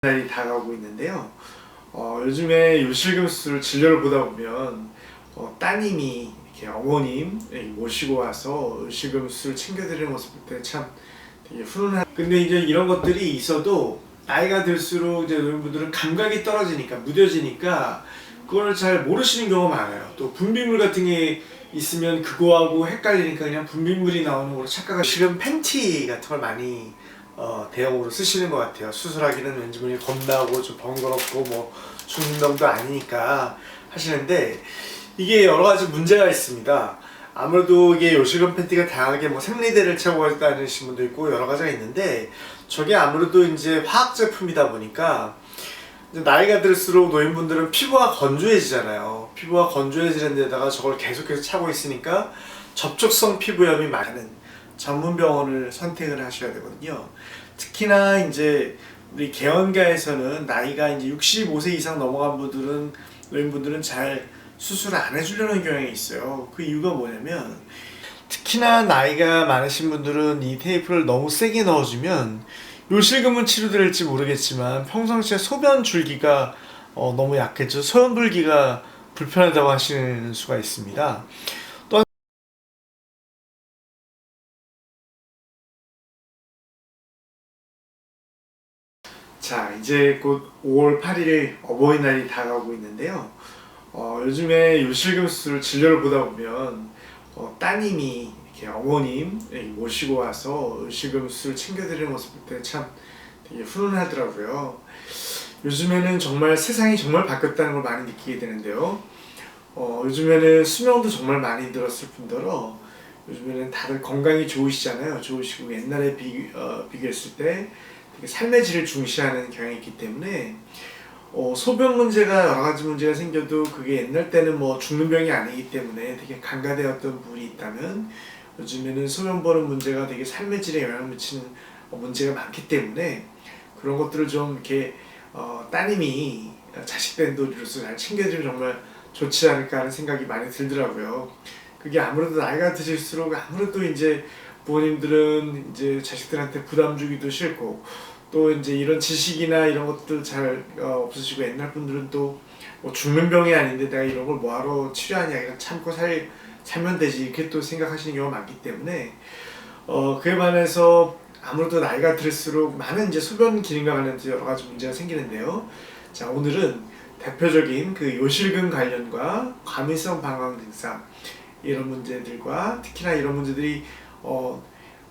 날이 다가오고 있는데요. 요즘에 요실금술 진료를 보다 보면 따님이 이렇게 어머님 모시고 와서 요실금술 챙겨드리는 모습 볼 때 참 되게 훈훈한. 근데 이제 이런 것들이 있어도 나이가 들수록 이제 노인분들은 감각이 떨어지니까 무뎌지니까 그걸 잘 모르시는 경우가 많아요. 또 분비물 같은 게 있으면 그거하고 헷갈리니까 그냥 분비물이 나오는 걸로 착각하시고 실은 팬티 같은 걸 많이 대용으로 쓰시는 것 같아요. 수술하기는 왠지 모르게 겁나고 좀 번거롭고 뭐 중등도 아니니까 하시는데 이게 여러 가지 문제가 있습니다. 아무래도 이게 요실금 팬티가 다양하게 뭐 생리대를 차고 다니시는 분도 있고 여러 가지가 있는데 저게 아무래도 이제 화학 제품이다 보니까 이제 나이가 들수록 노인분들은 피부가 건조해지잖아요. 피부가 건조해지는 데다가 저걸 계속해서 차고 있으니까 접촉성 피부염이 많은 전문 병원을 선택을 하셔야 되거든요. 특히나 이제 우리 개원가에서는 나이가 이제 65세 이상 넘어간 분들은 노인분들은 잘 수술을 안 해주려는 경향이 있어요. 그 이유가 뭐냐면 특히나 나이가 많으신 분들은 이 테이프를 너무 세게 넣어주면 요실금은 치료될지 모르겠지만 평상시에 소변 줄기가 너무 약해져 소변 불기가 불편하다고 하시는 수가 있습니다. 자, 이제 곧 5월 8일 어버이날이 다가오고 있는데요. 요즘에 요실금술 진료를 보다 보면 따님이 이렇게 어머님 모시고 와서 요실금술 챙겨드리는 모습 볼 때 참 되게 훈훈하더라고요. 요즘에는 정말 세상이 정말 바뀌었다는 걸 많이 느끼게 되는데요. 요즘에는 수명도 정말 많이 늘었을 뿐더러 요즘에는 다들 건강이 좋으시잖아요. 좋으시고 옛날에 비교했을 때 되게 삶의 질을 중시하는 경향이 있기 때문에 소변 문제가 여러 가지 문제가 생겨도 그게 옛날 때는 뭐 죽는 병이 아니기 때문에 되게 간과되었던 부분이 있다면 요즘에는 소변 보는 문제가 되게 삶의 질에 영향을 미치는 문제가 많기 때문에 그런 것들을 좀 이렇게 따님이 자식된 도리로서 잘 챙겨주면 정말 좋지 않을까 하는 생각이 많이 들더라고요. 그게 아무래도 나이가 드실수록 아무래도 이제 부모님들은 이제 자식들한테 부담 주기도 싫고 또 이제 이런 지식이나 이런 것들 잘 없으시고 옛날 분들은 또 뭐 죽는 병이 아닌데 내가 이런 걸 뭐하러 치료하냐 그냥 참고 살면 되지 이렇게 또 생각하시는 경우가 많기 때문에 그에 반해서 아무래도 나이가 들수록 많은 이제 소변 기능과 관련해서 여러 가지 문제가 생기는데요. 자, 오늘은 대표적인 그 요실금 관련과 과민성 방광 증상 이런 문제들과 특히나 이런 문제들이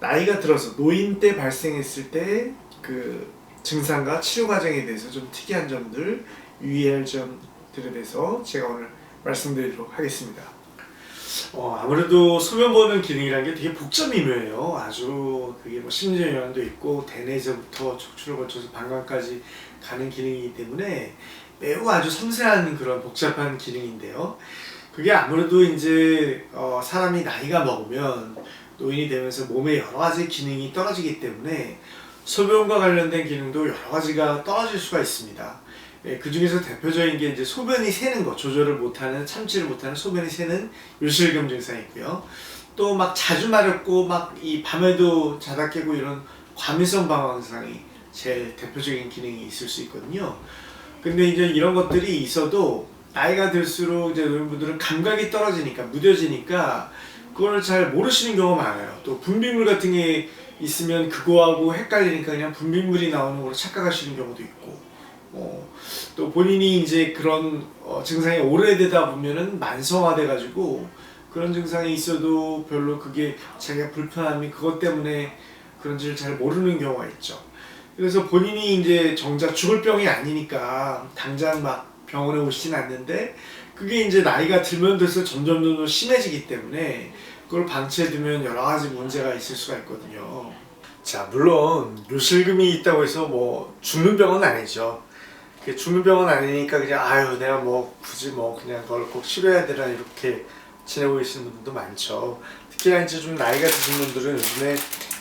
나이가 들어서 노인 때 발생했을 때 그 증상과 치료 과정에 대해서 좀 특이한 점들 유의할 점들에 대해서 제가 오늘 말씀드리도록 하겠습니다. 아무래도 소변 보는 기능이라는 게 되게 복잡미묘해요. 아주 그게 뭐 심리적 영향도 있고 대뇌에서부터 척추를 거쳐서 방광까지 가는 기능이기 때문에 매우 아주 섬세한 그런 복잡한 기능인데요. 그게 아무래도 이제 사람이 나이가 먹으면 노인이 되면서 몸의 여러 가지 기능이 떨어지기 때문에 소변과 관련된 기능도 여러 가지가 떨어질 수가 있습니다. 그 중에서 대표적인 게 이제 소변이 새는 것, 조절을 못하는, 참지를 못하는 소변이 새는 요실금 증상이 있고요. 또 막 자주 마렵고 막 이 밤에도 자다 깨고 이런 과민성 방광 증상이 제일 대표적인 기능이 있을 수 있거든요. 근데 이제 이런 것들이 있어도 나이가 들수록 이제 노인분들은 감각이 떨어지니까 무뎌지니까 그걸 잘 모르시는 경우가 많아요. 또 분비물 같은 게 있으면 그거하고 헷갈리니까 그냥 분비물이 나오는 걸로 착각하시는 경우도 있고 또 본인이 이제 그런 증상이 오래되다 보면은 만성화돼 가지고 그런 증상이 있어도 별로 그게 자기가 불편함이 그것 때문에 그런지를 잘 모르는 경우가 있죠. 그래서 본인이 이제 정작 죽을 병이 아니니까 당장 막 병원에 오시진 않는데 그게 이제 나이가 들면 들수록 점점 심해지기 때문에 그걸 방치해두면 여러 가지 문제가 있을 수가 있거든요. 자, 물론 요실금이 있다고 해서 뭐 죽는 병은 아니죠. 죽는 병은 아니니까 그냥 아유 내가 뭐 굳이 뭐 그냥 그걸 꼭 치료해야 되나 이렇게 지내고 계시는 분들도 많죠. 특히나 이제 좀 나이가 드신 분들은 요즘에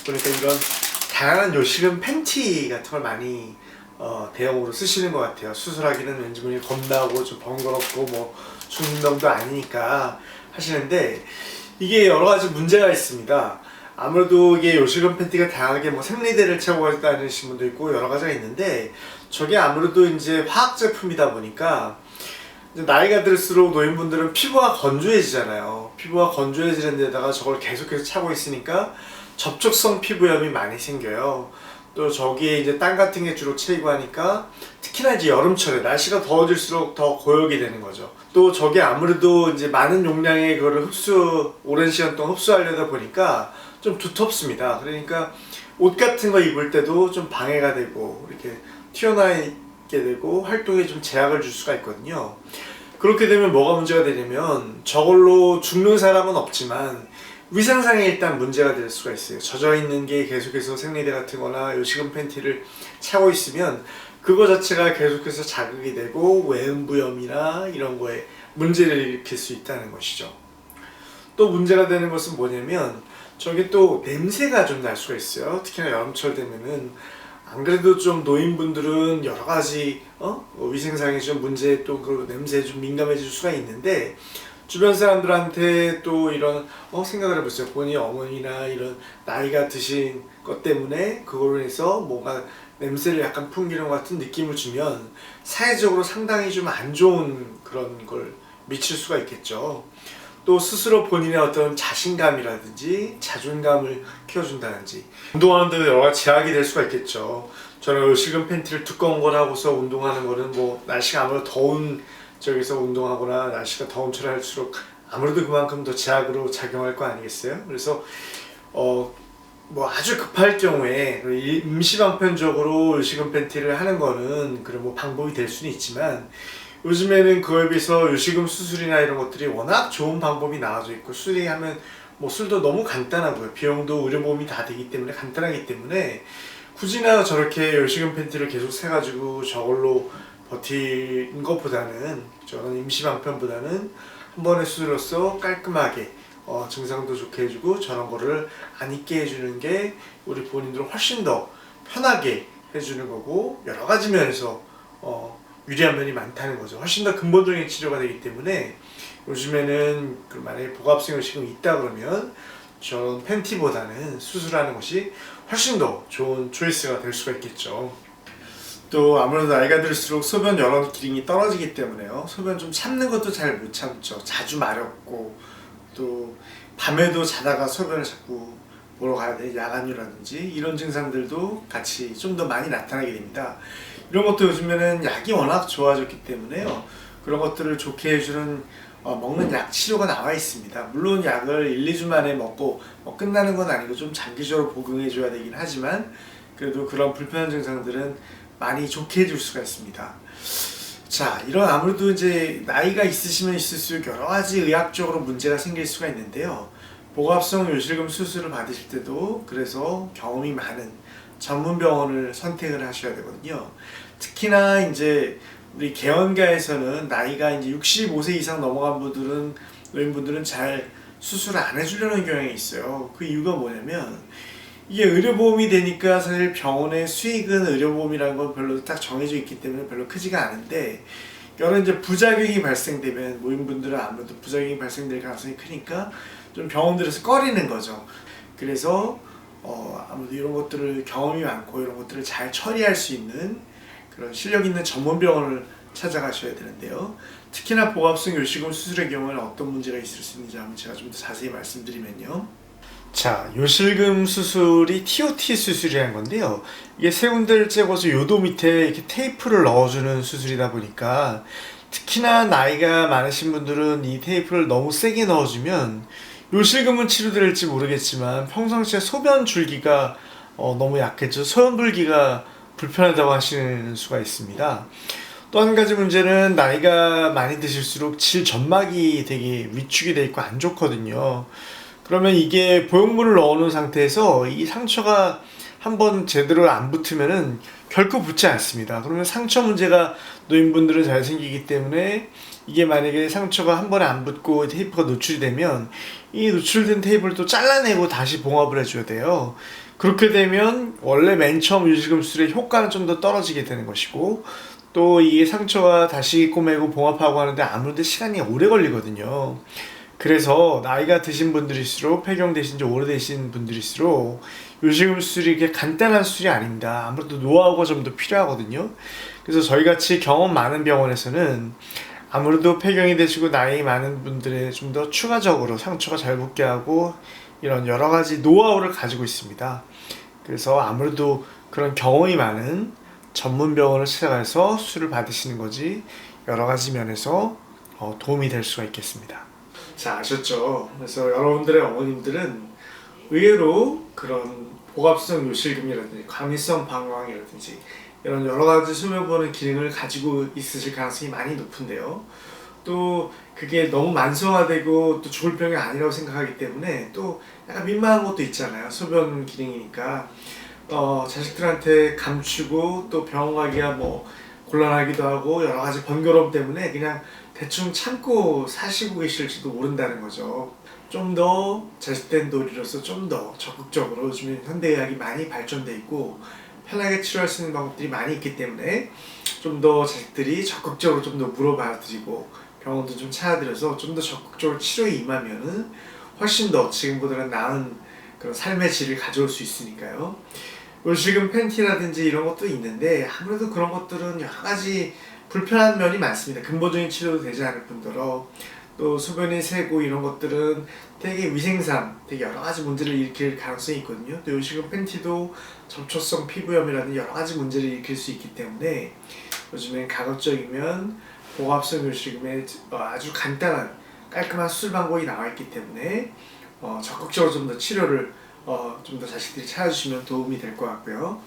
보니까 이런 다양한 요실금 팬티 같은 걸 많이 대용으로 쓰시는 것 같아요. 수술하기는 왠지 모르게 겁나고 좀 번거롭고 뭐 중등도 아니니까 하시는데 이게 여러 가지 문제가 있습니다. 아무래도 이게 요실금 팬티가 다양하게 뭐 생리대를 차고 다니시는 분도 있고 여러 가지가 있는데, 저게 아무래도 이제 화학 제품이다 보니까 이제 나이가 들수록 노인분들은 피부가 건조해지잖아요. 피부가 건조해지는 데다가 저걸 계속해서 차고 있으니까 접촉성 피부염이 많이 생겨요. 또 저기에 이제 땀 같은 게 주로 채이고 하니까 특히나 이제 여름철에 날씨가 더워질수록 더 고역이 되는 거죠. 또 저게 아무래도 이제 많은 용량의 그거를 오랜 시간 동안 흡수하려다 보니까 좀 두텁습니다. 그러니까 옷 같은 거 입을 때도 좀 방해가 되고 이렇게 튀어나와 있게 되고 활동에 좀 제약을 줄 수가 있거든요. 그렇게 되면 뭐가 문제가 되냐면, 저걸로 죽는 사람은 없지만 위생상에 일단 문제가 될 수가 있어요. 젖어 있는 게 계속해서 생리대 같은 거나 요실금 팬티를 차고 있으면 그거 자체가 계속해서 자극이 되고 외음부염이나 이런 거에 문제를 일으킬 수 있다는 것이죠. 또 문제가 되는 것은 뭐냐면, 저게 또 냄새가 좀 날 수가 있어요. 특히나 여름철 되면은. 안 그래도 좀 노인분들은 여러 가지 위생상의 좀 문제, 또 그 냄새에 좀 민감해질 수가 있는데, 주변 사람들한테 또 이런 생각을 해보세요. 본인 어머니나 이런 나이가 드신 것 때문에 그걸로 해서 뭔가 냄새를 약간 풍기는 것 같은 느낌을 주면 사회적으로 상당히 좀 안 좋은 그런 걸 미칠 수가 있겠죠. 또 스스로 본인의 어떤 자신감이라든지 자존감을 키워준다든지, 운동하는데도 여러 가지 제약이 될 수가 있겠죠. 저는 요실금 팬티를 두꺼운 걸 하고서 운동하는 거는 뭐 날씨가 아무래도 더운 저기서 운동하거나 날씨가 더운 철에 할수록 아무래도 그만큼 더 제약으로 작용할 거 아니겠어요? 그래서 뭐 아주 급할 경우에 임시방편적으로 요실금 팬티를 하는 거는 그런 뭐 방법이 될 수는 있지만, 요즘에는 그거에 비해서 요실금 수술이나 이런 것들이 워낙 좋은 방법이 나와져 있고, 수리하면 뭐 술도 너무 간단하고요. 비용도 의료보험이 다 되기 때문에 간단하기 때문에 굳이나 저렇게 요실금 팬티를 계속 사가지고 저걸로 버티는 것보다는, 저는 임시방편보다는 한 번의 수술로서 깔끔하게 증상도 좋게 해주고 저런 거를 안 입게 해주는 게 우리 본인들은 훨씬 더 편하게 해주는 거고, 여러 가지 면에서 유리한 면이 많다는 거죠. 훨씬 더 근본적인 치료가 되기 때문에 요즘에는 만약에 복합성 요실금이 있다 그러면 저런 팬티보다는 수술하는 것이 훨씬 더 좋은 초이스가 될 수가 있겠죠. 또 아무래도 나이가 들수록 소변 여러 기능이 떨어지기 때문에요. 소변 좀 참는 것도 잘 못 참죠. 자주 마렵고, 또 밤에도 자다가 소변을 자꾸 보러 가야 돼. 야간류라든지 이런 증상들도 같이 좀 더 많이 나타나게 됩니다. 이런 것도 요즘에는 약이 워낙 좋아졌기 때문에요. 그런 것들을 좋게 해주는 먹는 약 치료가 나와 있습니다. 물론 약을 1, 2주 만에 먹고 끝나는 건 아니고 좀 장기적으로 복용해 줘야 되긴 하지만, 그래도 그런 불편한 증상들은 많이 좋게 해줄 수가 있습니다. 자, 이런 아무래도 이제 나이가 있으시면 있을수록 여러 가지 의학적으로 문제가 생길 수가 있는데요. 복합성 요실금 수술을 받으실 때도 그래서 경험이 많은 전문 병원을 선택을 하셔야 되거든요. 특히나 이제 우리 개원가에서는 나이가 이제 65세 이상 넘어간 분들은, 노인분들은 잘 수술을 안 해주려는 경향이 있어요. 그 이유가 뭐냐면, 이게 의료보험이 되니까 사실 병원의 수익은 의료보험이라는 건 별로 딱 정해져 있기 때문에 별로 크지가 않은데, 여러 이제 부작용이 발생되면 노인분들은 아무래도 부작용이 발생될 가능성이 크니까 좀 병원들에서 꺼리는 거죠. 그래서 아무래도 이런 것들을 경험이 많고 이런 것들을 잘 처리할 수 있는 그런 실력 있는 전문 병원을 찾아가셔야 되는데요. 특히나 복합성 요실금 수술의 경우에는 어떤 문제가 있을 수 있는지 한번 제가 좀 더 자세히 말씀드리면요. 자, 요실금 수술이 TOT 수술이라는 건데요. 이게 세 군데를 째고서 요도 밑에 이렇게 테이프를 넣어주는 수술이다 보니까, 특히나 나이가 많으신 분들은 이 테이프를 너무 세게 넣어주면 요실금은 치료될지 모르겠지만 평상시에 소변 줄기가 너무 약해져 소변 불기가 불편하다고 하시는 수가 있습니다. 또 한 가지 문제는 나이가 많이 드실수록 질점막이 되게 위축이 돼 있고 안 좋거든요. 그러면 이게 보형물을 넣어놓은 상태에서 이 상처가 한번 제대로 안 붙으면은 결코 붙지 않습니다. 그러면 상처 문제가 노인분들은 잘 생기기 때문에, 이게 만약에 상처가 한 번에 안 붙고 테이프가 노출이 되면 이 노출된 테이프를 또 잘라내고 다시 봉합을 해줘야 돼요. 그렇게 되면 원래 맨 처음 요실금 수술의 효과는 좀 더 떨어지게 되는 것이고, 또 이 상처가 다시 꼬매고 봉합하고 하는데 아무래도 시간이 오래 걸리거든요. 그래서 나이가 드신 분들일수록, 폐경되신 지 오래되신 분들일수록 요실금 수술이 이렇게 간단한 수술이 아닙니다. 아무래도 노하우가 좀 더 필요하거든요. 그래서 저희같이 경험 많은 병원에서는 아무래도 폐경이 되시고 나이 많은 분들의 좀 더 추가적으로 상처가 잘 붙게 하고 이런 여러 가지 노하우를 가지고 있습니다. 그래서 아무래도 그런 경험이 많은 전문 병원을 찾아가서 수술을 받으시는 거지 여러 가지 면에서 도움이 될 수가 있겠습니다. 자, 아셨죠? 그래서 여러분들의 어머님들은 의외로 그런 복합성 요실금이라든지 과민성 방광이라든지 이런 여러 가지 수면 보는 기능을 가지고 있으실 가능성이 많이 높은데요. 또 그게 너무 만성화되고 또 죽을 병이 아니라고 생각하기 때문에 또 약간 민망한 것도 있잖아요. 소변 기능이니까 자식들한테 감추고 또 병원 가기가 뭐 곤란하기도 하고 여러 가지 번거로움 때문에 그냥 대충 참고 사시고 계실지도 모른다는 거죠. 좀 더 자식된 도리로서 좀 더 적극적으로 요즘에 현대의학이 많이 발전돼 있고 편하게 치료할 수 있는 방법들이 많이 있기 때문에 좀 더 자식들이 적극적으로 좀 더 물어봐 드리고 병원도 좀 찾아드려서 좀 더 적극적으로 치료에 임하면은 훨씬 더 지금보다는 나은 그런 삶의 질을 가져올 수 있으니까요. 요실금 팬티라든지 이런 것도 있는데 아무래도 그런 것들은 여러 가지 불편한 면이 많습니다. 근본적인 치료도 되지 않을 뿐더러 또 소변이 새고 이런 것들은 되게 위생상 되게 여러 가지 문제를 일으킬 가능성이 있거든요. 또 요실금 팬티도 접촉성 피부염이라는 여러 가지 문제를 일으킬 수 있기 때문에 요즘엔 가급적이면 복합성 요실금에 아주 간단한 깔끔한 수술 방법이 나와 있기 때문에 적극적으로 좀 더 치료를 좀 더 자식들이 찾아주시면 도움이 될 것 같고요.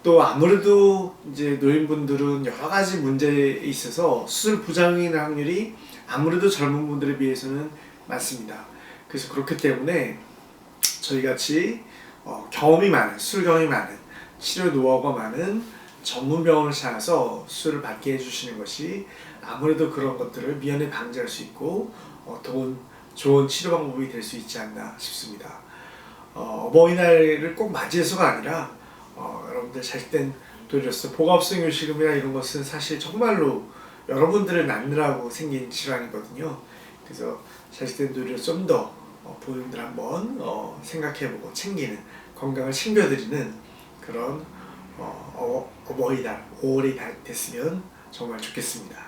또 아무래도 이제 노인분들은 여러 가지 문제에 있어서 수술 부작용이 날 확률이 아무래도 젊은 분들에 비해서는 많습니다. 그래서 그렇기 때문에 저희 같이 경험이 많은, 수술 경험이 많은, 치료 노하우가 많은 전문 병원을 찾아서 수술을 받게 해주시는 것이 아무래도 그런 것들을 미연에 방지할 수 있고 좋은 치료 방법이 될 수 있지 않나 싶습니다. 어버이날을 꼭 맞이해서가 아니라 여러분들 자식된 도리로서 복합성 요실금이나 이런 것은 사실 정말로 여러분들을 낳느라고 생긴 질환이거든요. 그래서 자식된 도리로 좀 더 본인들 한번 생각해보고 챙기는, 건강을 챙겨드리는 그런 어버이날 5월이 됐으면 정말 좋겠습니다.